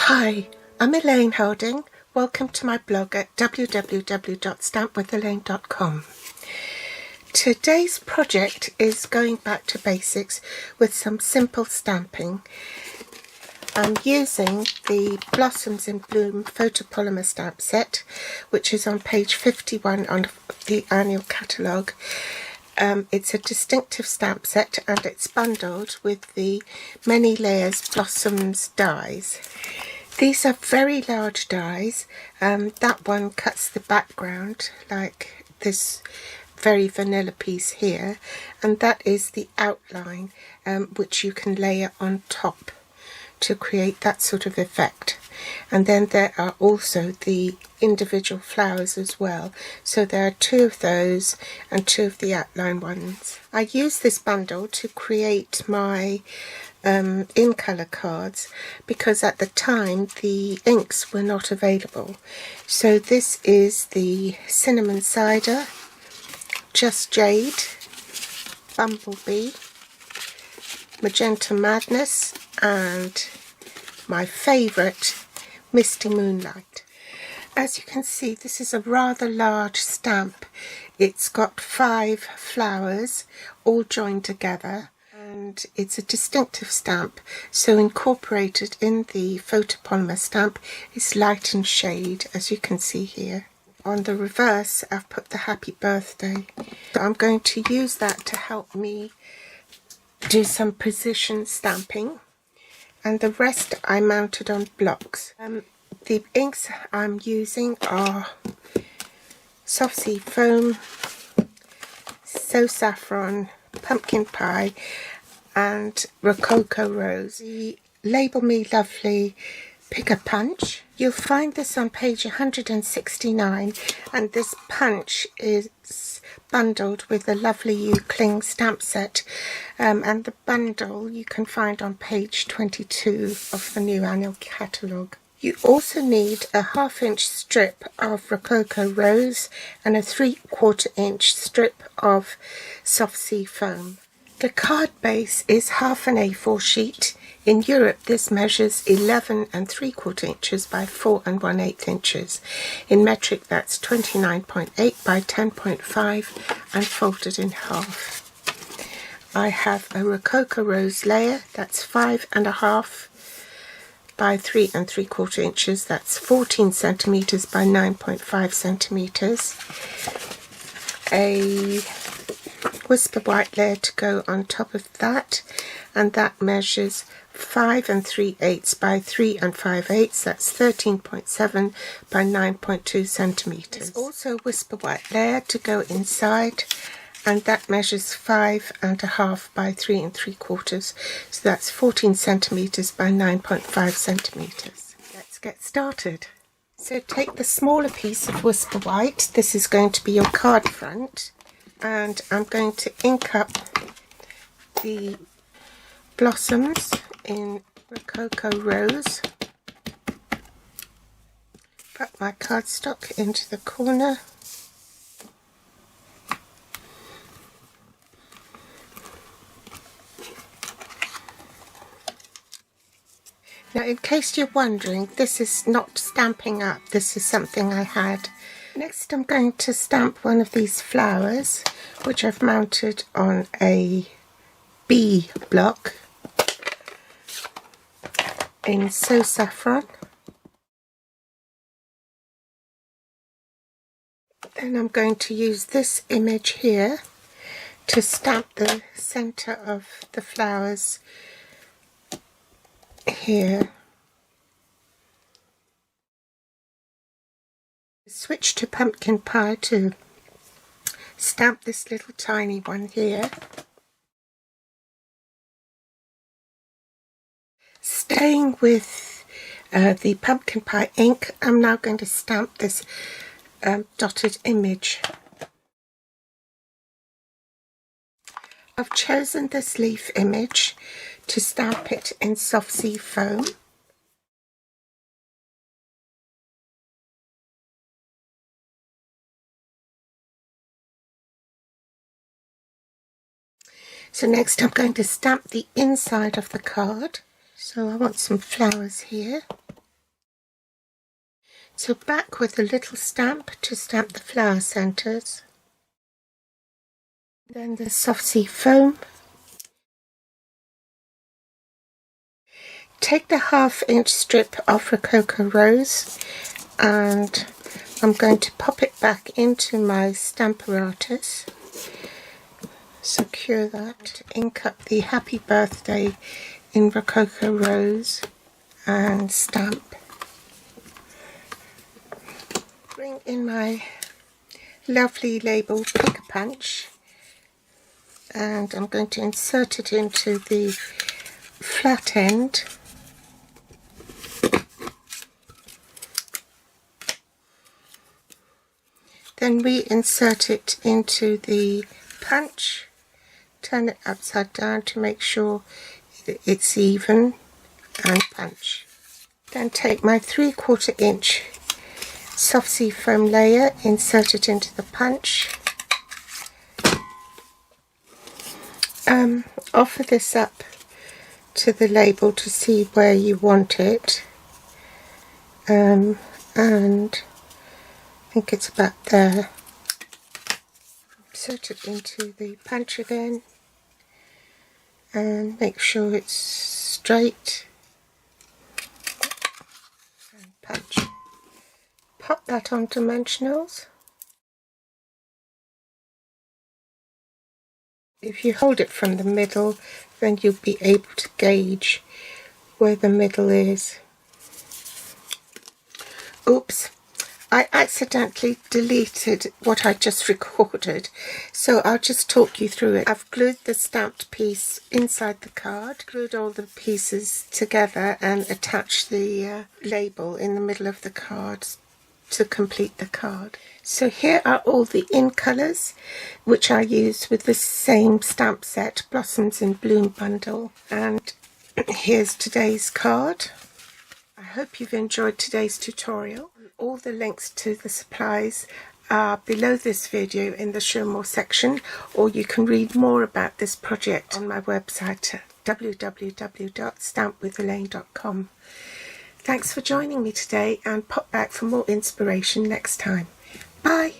Hi, I'm Elaine Harding. Welcome to my blog at www.stampwithelaine.com. Today's project is going back to basics with some simple stamping. I'm using the Blossoms in Bloom photopolymer stamp set, which is on page 51 on the annual catalogue. It's a distinctive stamp set and it's bundled with the Many Layers Blossoms dies. These are very large dies. That one cuts the background like this very vanilla piece here, and that is the outline which you can layer on top to create that sort of effect. And then there are also the individual flowers as well, so there are two of those and two of the outline ones. I use this bundle to create my in colour cards because at the time the inks were not available. So this is the Cinnamon Cider, Just Jade, Bumblebee, Magenta Madness, and my favourite, Misty Moonlight. As you can see, this is a rather large stamp. It's got 5 flowers all joined together, and it's a distinctive stamp, so incorporated in the photopolymer stamp is light and shade, as you can see here. On the reverse I've put the happy birthday. So I'm going to use that to help me do some precision stamping, and the rest I mounted on blocks. The inks I'm using are Soft Sea Foam, So Saffron, Pumpkin Pie and Rococo Rose. The Label Me Lovely Pick a Punch. You'll find this on page 169, and this punch is bundled with the Lovely You Cling stamp set, and the bundle you can find on page 22 of the new annual catalogue. You also need a 1/2 inch strip of Rococo Rose and a 3/4 inch strip of Soft Sea Foam. The card base is half an A4 sheet. In Europe this measures 11 3/4 inches by 4 1/8 inches. In metric that's 29.8 by 10.5 and folded in half. I have a Rococo Rose layer that's 5.5 by 3 3/4 inches, that's 14 centimeters by 9.5 centimeters. A Whisper White layer to go on top of that, and that measures 5 3/8 by 3 5/8, that's 13.7 by 9.2 centimeters. There's also a Whisper White layer to go inside, and that measures 5.5 by 3 3/4, so that's 14 centimeters by 9.5 centimeters. Let's get started. So take the smaller piece of Whisper White, this is going to be your card front, and I'm going to ink up the blossoms in Rococo Rose. Put my cardstock into the corner. Now, in case you're wondering, this is not stamping up, this is something I had. Next I'm going to stamp one of these flowers, which I've mounted on a B block in So Saffron. Then I'm going to use this image here to stamp the centre of the flowers here. Switch to Pumpkin Pie to stamp this little tiny one here. Staying with the Pumpkin Pie ink, I'm now going to stamp this dotted image. I've chosen this leaf image to stamp it in Soft Sea Foam. So next I'm going to stamp the inside of the card. So I want some flowers here. So back with a little stamp to stamp the flower centres. Then the soft sea foam. Take the 1/2 inch strip of Rococo Rose and I'm going to pop it back into my Stamparatus. Secure that. Ink up the Happy Birthday in Rococo Rose and stamp. Bring in my lovely label Pick a Punch and I'm going to insert it into the flat end. Then reinsert it into the punch, turn it upside down to make sure it's even, and punch. Then take my 3/4 inch soft sea foam layer, insert it into the punch. Offer this up to the label to see where you want it, and I think it's about there. Insert it into the punch again and make sure it's straight and punch. Pop that on dimensionals. If you hold it from the middle, then you'll be able to gauge where the middle is. Oops, I accidentally deleted what I just recorded, so I'll just talk you through it. I've glued the stamped piece inside the card, glued all the pieces together and attached the label in the middle of the card to complete the card. So here are all the in colours which I used with the same stamp set, Blossoms in Bloom bundle. And here's today's card. I hope you've enjoyed today's tutorial. All the links to the supplies are below this video in the Show More section, or you can read more about this project on my website at www.stampwithelaine.com. Thanks for joining me today, and pop back for more inspiration next time. Bye!